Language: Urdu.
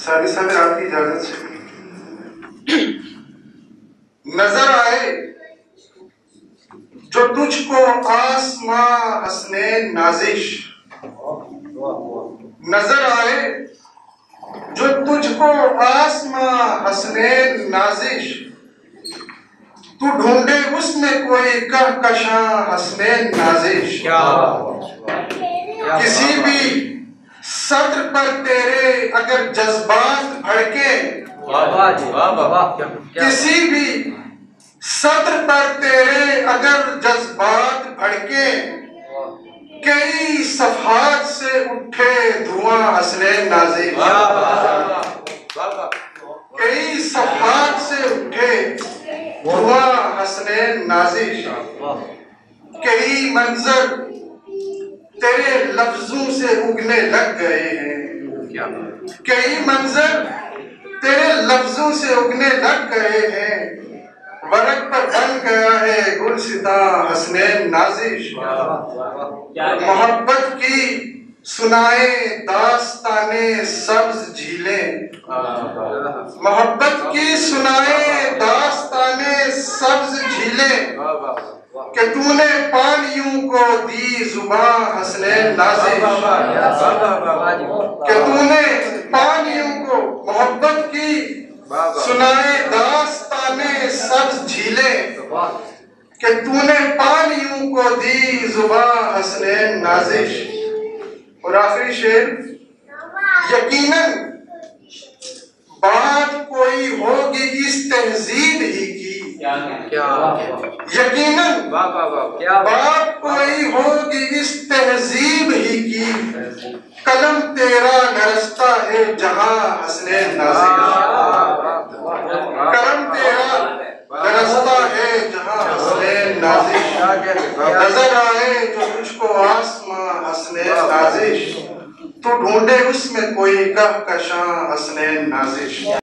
ساری صاحب آپ کی اجازت سے نظر آئے جو تجھ کو آسماں حسنین نازش، نظر آئے جو تجھ کو آسماں حسنین نازش، تو ڈھونڈے اس میں کوئی کہکشاں حسنین نازش۔ کسی بھی سطر پر تیرے اگر جذبات بھڑکے، کسی بھی سطر پر تیرے اگر جذبات بھڑکے، کئی صفحات سے اٹھے دھواں حسنین نازش، کئی صفحات سے اٹھے دھواں حسنین نازش۔ کئی منظر تیرے لفظوں سے اگنے لگ گئے ہیں، کئی منظر تیرے لفظوں سے اگنے لگ گئے ہیں، ورق پر بن گیا ہے گلستاں حسنین نازش۔ محبت کی سنائے داستانیں سبز جھیلیں، محبت کی سنائے داستانیں سبز جھیلیں، کہ تو نے پانیوں کو دی زباں حسنین نازش، کہ تو نے پانیوں کو محبت کی سنائے داستانیں سبز جھیلیں، کہ تو نے پانیوں کو دی زباں حسنین نازش۔ اور آخری شعر، یقیناً بات کوئی ہوگی اس تہذیب ہی کی، یقیناً بات کوئی ہوگی اس تہذیب ہی کی، قلم تیرا گرجتا ہے جہاں حسنین نازش، قلم تیرا گرجتا ہے جہاں حسنین نازش۔ نظر آئے جو تجھ کو آسماں حسنین نازش، تو ڈھونڈے اس میں کوئی کہکشاں حسنین نازش۔